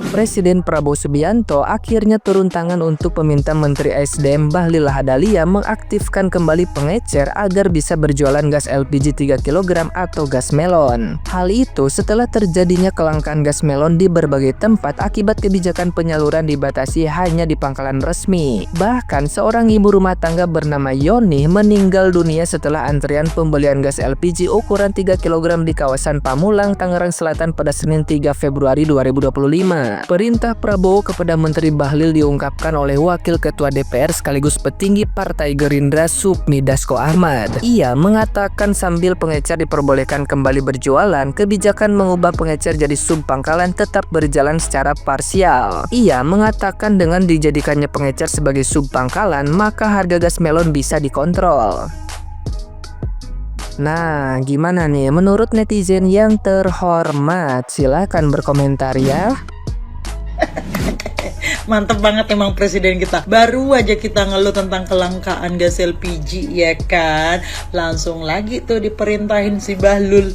Presiden Prabowo Subianto akhirnya turun tangan untuk meminta Menteri SDM Bahlil Lahadalia mengaktifkan kembali pengecer agar bisa berjualan gas LPG 3 kg atau gas melon. Hal itu setelah terjadinya kelangkaan gas melon di berbagai tempat akibat kebijakan penyaluran dibatasi hanya di pangkalan resmi. Bahkan seorang ibu rumah tangga bernama Yoni meninggal dunia setelah antrian pembelian gas LPG ukuran 3 kg di kawasan Pamulang, Tangerang Selatan pada Senin 3 Februari 2025. Perintah Prabowo kepada Menteri Bahlil diungkapkan oleh Wakil Ketua DPR sekaligus petinggi Partai Gerindra Supmi Dasko Ahmad. Ia mengatakan sambil pengecer diperbolehkan kembali berjualan, kebijakan mengubah pengecer jadi sub pangkalan tetap berjalan secara parsial. Ia mengatakan dengan dijadikannya pengecer sebagai sub pangkalan, maka harga gas melon bisa dikontrol. Nah, gimana nih menurut netizen yang terhormat? Silahkan berkomentar ya. Mantep banget emang presiden kita. Baru aja kita ngeluh tentang kelangkaan gas LPG ya kan, langsung lagi tuh diperintahin si Bahlul.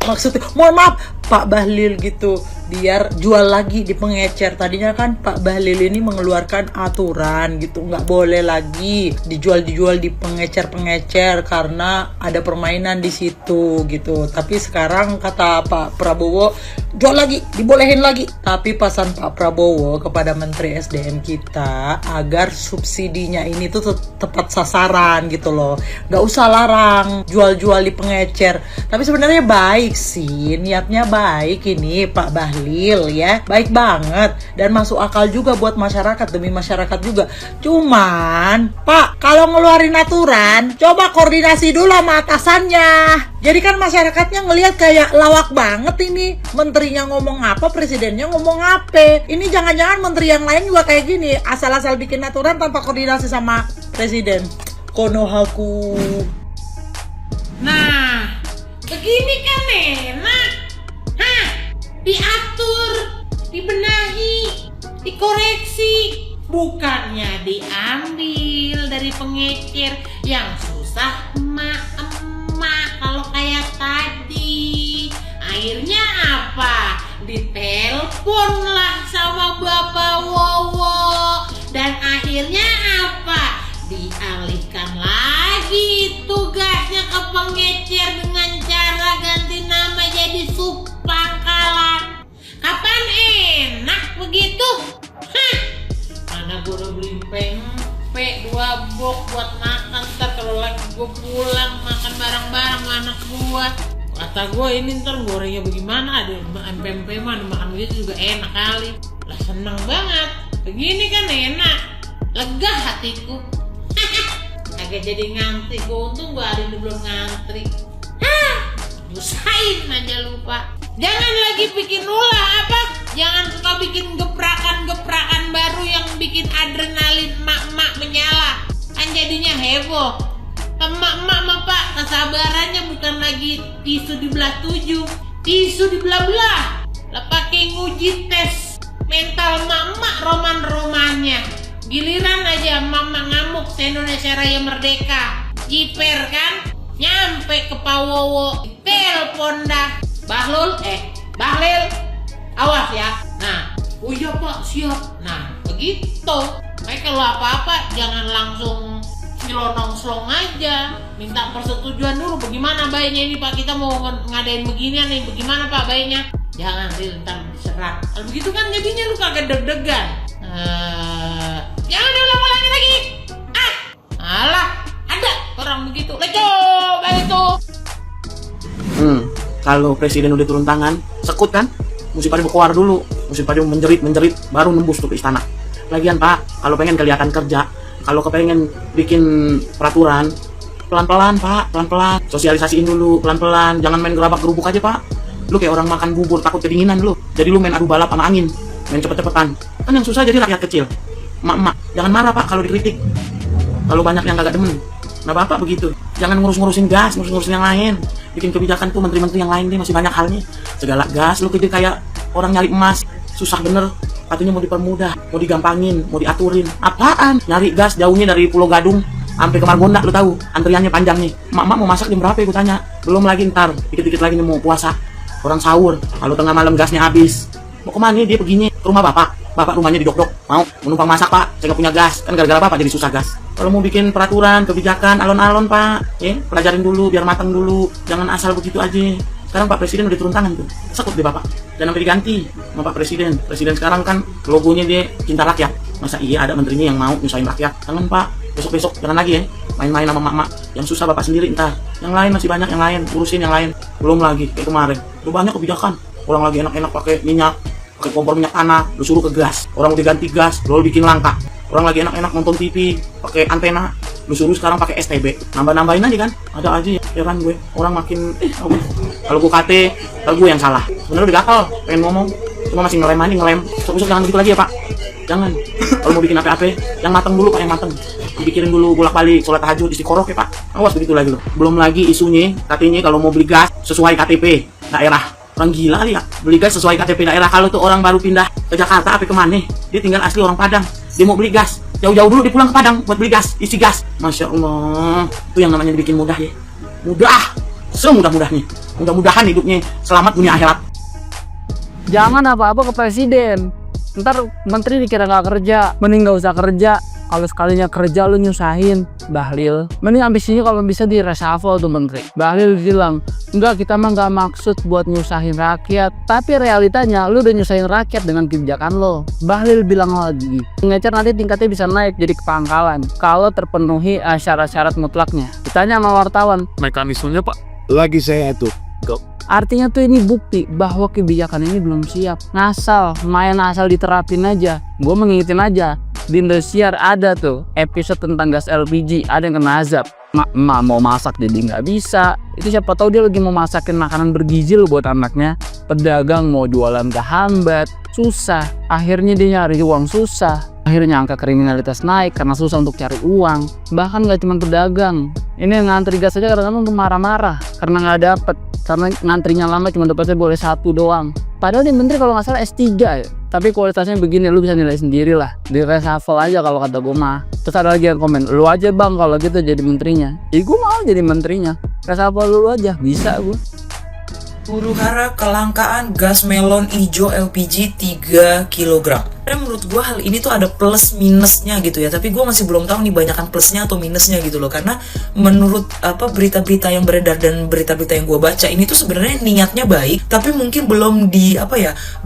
Maksudnya mohon maaf Pak Bahlil gitu, biar jual lagi di pengecer. Tadinya kan Pak Bahlil ini mengeluarkan aturan gitu, nggak boleh lagi dijual di pengecer karena ada permainan di situ gitu. Tapi sekarang kata Pak Prabowo jual lagi, dibolehin lagi. Tapi pesan Pak Prabowo kepada Menteri SDM kita agar subsidinya ini tuh tepat sasaran gitu loh, nggak usah larang jual di pengecer. Tapi sebenarnya baik sih, niatnya baik ini Pak Bahlil ya, baik banget dan masuk akal juga buat masyarakat, demi masyarakat juga. Cuman Pak, kalau ngeluarin aturan coba koordinasi dulu sama atasannya. Jadi kan masyarakatnya ngelihat kayak lawak banget ini, menterinya ngomong apa, presidennya ngomong apa. Ini jangan-jangan menteri yang lain juga kayak gini, asal-asal bikin aturan tanpa koordinasi sama presiden. Konohaku. Nah, begini kan enak. Diatur, dibenahi, dikoreksi, bukannya diambil dari pengecer yang susah emak-emak kalau kayak tadi. Akhirnya apa? Ditelepon lah sama Bapak Wowo, dan akhirnya apa? Dialihkan lagi tugasnya ke pengecer dengan cara ganti nama jadi sub pangkalan. Kapan enak begitu? Mana gue udah beli pempek 2 box buat makan, ntar kalau lagi gue pulang makan bareng-bareng sama anak gue. Kata gue ini ntar gorengnya bagaimana, ada pempek mah makan begitu juga enak kali. Lah seneng banget, begini kan enak, lega hatiku. Agak jadi ngantri, gue untung gue hari ini belum ngantri. Usahain aja lupa. Jangan lagi bikin ulah apa? Jangan suka bikin gebrakan baru yang bikin adrenalin emak-emak menyala. Kan jadinya heboh. Emak-emak mah Pak, kesabarannya bukan lagi tisu dibelah 7, tisu dibelah-belah. Lah pakai nguji tes mental emak-emak roman-romannya. Giliran aja emak-emak ngamuk se-Indonesia Raya Merdeka. Jiper kan? Nyampe ke Pak Wowo, telepon dah. Bahlil, awas ya. Nah, oh iya Pak, siap. Nah, begitu. Makanya kalau apa-apa jangan langsung nyelonong-selong aja. Minta persetujuan dulu, bagaimana baiknya ini Pak, kita mau ngadain beginian nih, bagaimana Pak baiknya. Jangan ntar diserang. Kalau begitu kan jadinya lu kagak deg-degan. Jangan diulang-ulangi lagi. Alah, ada orang begitu. Coba itu. Kalau presiden udah turun tangan, sekut kan, mesti pada berkuar dulu, mesti pada menjerit, baru nembus tuh ke istana. Lagian Pak, kalau pengen kelihatan kerja, kalau kepengen bikin peraturan, pelan-pelan Pak, pelan-pelan, sosialisasiin dulu, pelan-pelan, jangan main gerabak-gerubuk aja Pak. Lu kayak orang makan bubur takut kedinginan lu, jadi lu main adu balap sama angin, main cepet-cepetan. Kan yang susah jadi rakyat kecil, emak-emak, jangan marah Pak kalau dikritik, kalau banyak yang kagak demen. Nah Bapak begitu, jangan ngurus-ngurusin gas, ngurus-ngurusin yang lain. Bikin kebijakan tuh menteri-menteri yang lain deh, masih banyak halnya. Segala gas, lu kerja kayak orang nyari emas, susah bener. Katanya mau dipermudah, mau digampangin, mau diaturin. Apaan? Nyari gas jauhnya dari Pulau Gadung sampai ke Margonda, lu tahu? Antriannya panjang nih. Mak mau masak jam berapa ya, gue tanya. Belum lagi ntar, dikit-dikit lagi nih mau puasa. Orang sahur, kalau tengah malam gasnya habis. Mau kemana dia perginya? Ke rumah bapak rumahnya di Dok-Dok, mau menumpang masak pak, saya nggak punya gas, kan gara-gara bapak jadi susah gas. Kalau mau bikin peraturan, kebijakan, alon-alon pak, ya pelajarin dulu, biar matang dulu, jangan asal begitu aja. Sekarang Pak Presiden udah turun tangan tuh, sekut deh bapak, jangan sampai diganti sama Pak Presiden. Presiden sekarang kan logonya dia cinta rakyat, masa iya ada menterinya yang mau nyusahin rakyat? Jangan pak, besok jangan lagi ya, main-main sama mak-mak, yang susah bapak sendiri entar, yang lain masih banyak yang lain, urusin yang lain, belum lagi kayak kemarin, tuh banyak kebijakan, orang lagi enak-enak pakai minyak, pakai kompor minyak tanah, lu suruh ke gas, orang udah ganti gas, lu bikin langka. Orang lagi enak-enak nonton TV pakai antena, lu suruh sekarang pakai STB, nambah-nambahin aja kan, ada aja ya, heran gue, orang makin kalau gue kate, kalau gue yang salah, sebenarnya udah gatal, pengen ngomong, cuma masih ngelem, besok jangan begitu lagi ya pak, jangan, kalau mau bikin apa-apa, yang mateng dulu pak, yang mateng, dipikirin dulu bolak-balik, sholat tahajud, istiqoroh ya pak, awas begitu lagi loh, belum lagi isunya, katanya kalau mau beli gas sesuai KTP daerah. Orang gila kali ya, beli gas sesuai KTP daerah. Kalau tuh orang baru pindah ke Jakarta apa kemana, dia tinggal asli orang Padang, dia mau beli gas, jauh-jauh dulu dia pulang ke Padang buat beli gas, isi gas. Masya Allah, itu yang namanya dibikin mudah ya, mudah, semudah-mudahnya, mudah-mudahan hidupnya selamat dunia akhirat. Jangan apa-apa ke presiden, ntar menteri dikira nggak kerja, mending nggak usah kerja. Kalau sekalinya kerja lu nyusahin Bahlil, mending abis ini kalau bisa di reshuffle tuh menteri. Bahlil bilang, enggak, kita mah nggak maksud buat nyusahin rakyat, tapi realitanya lu udah nyusahin rakyat dengan kebijakan lo. Bahlil bilang lagi, pengecer nanti tingkatnya bisa naik jadi kepangkalan kalau terpenuhi syarat-syarat mutlaknya. Ditanya sama wartawan, Mekanismenya pak? Lagi saya itu. artinya tuh ini bukti bahwa kebijakan ini belum siap. Ngasal, main asal diterapin aja. Gue mengingetin aja, di Indosiar ada tuh episode tentang gas LPG, ada yang kena azab. Mak mau masak jadi nggak bisa. Itu siapa tahu dia lagi mau masakin makanan bergizi loh buat anaknya. Pedagang mau jualan kehambat, susah. Akhirnya dia nyari uang susah. Akhirnya angka kriminalitas naik karena susah untuk cari uang. Bahkan nggak cuma pedagang. Ini yang ngantri gas aja kadang-kadang tuh marah-marah karena nggak dapet. Karena ngantrinya lama cuma dapetnya boleh 1 doang. Padahal dia menteri kalau nggak salah S3 ya. Tapi kualitasnya begini, lu bisa nilai sendiri lah. Di reshuffle aja kalau kata gue mah. Terus ada lagi yang komen, lu aja bang kalau gitu jadi menterinya. Ya gue mau jadi menterinya. Reshuffle lu aja, bisa gue. Huru-hara kelangkaan gas melon hijau LPG 3 kg. Karena menurut gue hal ini tuh ada plus minusnya gitu ya. Tapi gue masih belum tahu nih banyakan plusnya atau minusnya gitu loh. Karena menurut berita-berita yang beredar dan berita-berita yang gue baca ini tuh sebenarnya niatnya baik, tapi mungkin belum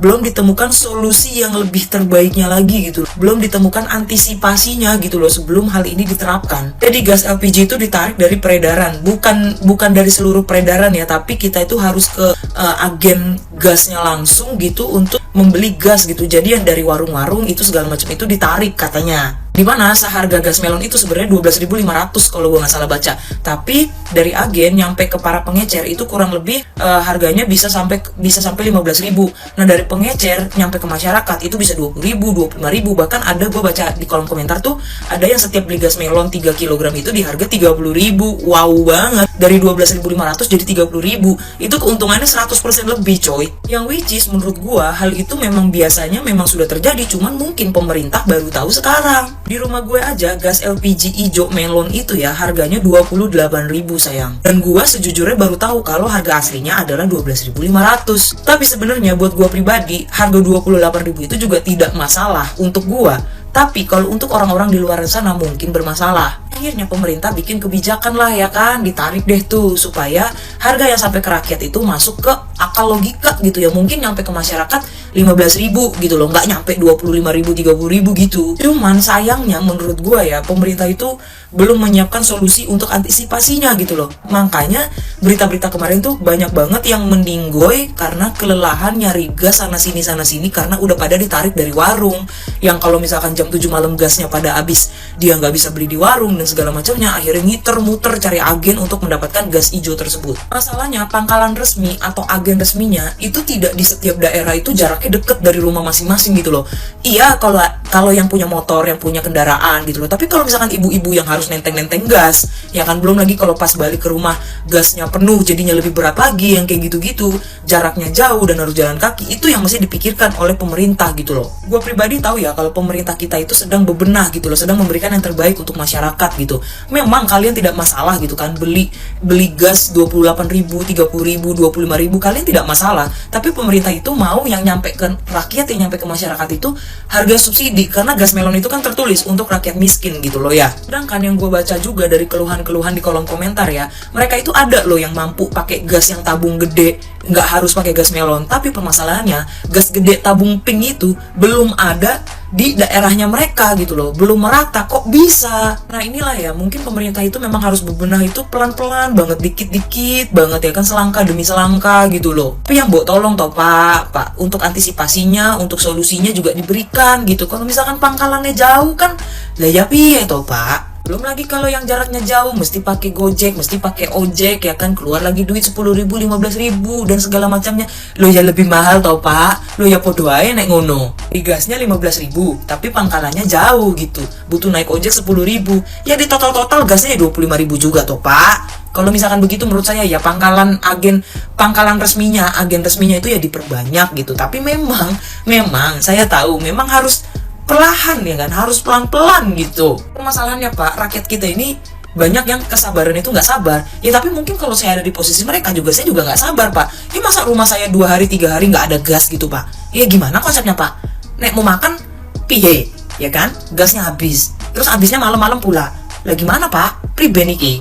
belum ditemukan solusi yang lebih terbaiknya lagi gitu. Belum ditemukan antisipasinya gitu loh sebelum hal ini diterapkan. Jadi gas LPG itu ditarik dari peredaran, bukan dari seluruh peredaran ya, tapi kita itu harus ke agen gasnya langsung gitu untuk membeli gas gitu. Jadi yang dari warung-warung itu segala macam itu ditarik katanya. Dimana seharga gas melon itu sebenarnya 12.500 kalau gue nggak salah baca. Tapi dari agen nyampe ke para pengecer itu kurang lebih harganya bisa sampai 15.000. Nah dari pengecer nyampe ke masyarakat itu bisa 20.000, 25.000. Bahkan ada gue baca di kolom komentar tuh ada yang setiap beli gas melon 3 kg itu di harga 30.000. Wow banget. Dari 12.500 jadi 30.000. Itu keuntungannya 100% lebih coy. Yang which is menurut gue hal itu memang biasanya memang sudah terjadi. Cuman mungkin pemerintah baru tahu sekarang. Di rumah gue aja gas LPG hijau melon itu ya harganya 28.000 sayang. Dan gue sejujurnya baru tahu kalau harga aslinya adalah 12.500. Tapi sebenarnya buat gue pribadi harga 28.000 itu juga tidak masalah untuk gue. Tapi kalau untuk orang-orang di luar sana mungkin bermasalah. Akhirnya pemerintah bikin kebijakan lah ya kan, ditarik deh tuh supaya harga yang sampai ke rakyat itu masuk ke akal logika gitu ya. Mungkin nyampe ke masyarakat 15.000 gitu loh, nggak nyampe 25.000, 30.000 gitu. Cuman sayangnya menurut gua ya pemerintah itu belum menyiapkan solusi untuk antisipasinya gitu loh. Makanya berita-berita kemarin tuh banyak banget yang meninggoy karena kelelahan nyari gas sana sini karena udah pada ditarik dari warung. Yang kalau misalkan jam 7 malam gasnya pada habis, dia nggak bisa beli di warung dan segala macamnya, akhirnya ngiter-muter cari agen untuk mendapatkan gas hijau tersebut. Masalahnya pangkalan resmi atau agen resminya itu tidak di setiap daerah itu jaraknya deket dari rumah masing-masing gitu loh. Iya, kalau yang punya motor, yang punya kendaraan gitu loh. Tapi kalau misalkan ibu-ibu yang harus nenteng-nenteng gas, ya kan, belum lagi kalau pas balik ke rumah gasnya penuh jadinya lebih berat lagi, yang kayak gitu-gitu, jaraknya jauh dan harus jalan kaki, itu yang mesti dipikirkan oleh pemerintah gitu loh. Gue pribadi tahu ya kalau pemerintah kita itu sedang bebenah gitu loh, sedang memberikan yang terbaik untuk masyarakat gitu. Memang kalian tidak masalah gitu kan beli gas 28.000, 30.000, 25.000, kalian tidak masalah. Tapi pemerintah itu mau yang nyampe ke rakyat, yang nyampe ke masyarakat itu harga subsidi, karena gas melon itu kan tertulis untuk rakyat miskin gitu loh ya. Sedangkan yang gue baca juga dari keluhan-keluhan di kolom komentar ya, mereka itu ada loh yang mampu pakai gas yang tabung gede, nggak harus pakai gas melon. Tapi permasalahannya gas gede tabung pink itu belum ada di daerahnya mereka gitu loh, belum merata, kok bisa. Nah inilah ya, mungkin pemerintah itu memang harus bebenah itu pelan-pelan banget, dikit-dikit banget ya kan, selangkah demi selangkah gitu loh. Tapi yang mbok tolong toh Pak, untuk antisipasinya, untuk solusinya juga diberikan gitu. Kalau misalkan pangkalannya jauh kan, lah ya piye toh Pak. Belum lagi kalau yang jaraknya jauh mesti pakai Gojek, mesti pakai ojek ya kan, keluar lagi duit 10.000, 15.000 dan segala macamnya. Lo ya lebih mahal tau Pak. Lo ya podo ae nek ngono. Di gasnya 15.000, tapi pangkalannya jauh gitu. Butuh naik ojek 10.000. Ya di total gasnya 25.000 juga toh Pak. Kalau misalkan begitu menurut saya ya agen resminya itu ya diperbanyak gitu. Tapi memang saya tahu memang harus perlahan ya kan, harus pelan-pelan gitu. Permasalahannya Pak, rakyat kita ini banyak yang kesabaran itu nggak sabar ya. Tapi mungkin kalau saya ada di posisi mereka juga, saya juga nggak sabar Pak. Ya masa rumah saya 2 hari 3 hari nggak ada gas gitu Pak. Ya gimana konsepnya Pak? Nek mau makan piye ya kan, gasnya habis, terus habisnya malam-malam pula. Lah gimana Pak? Priben iki.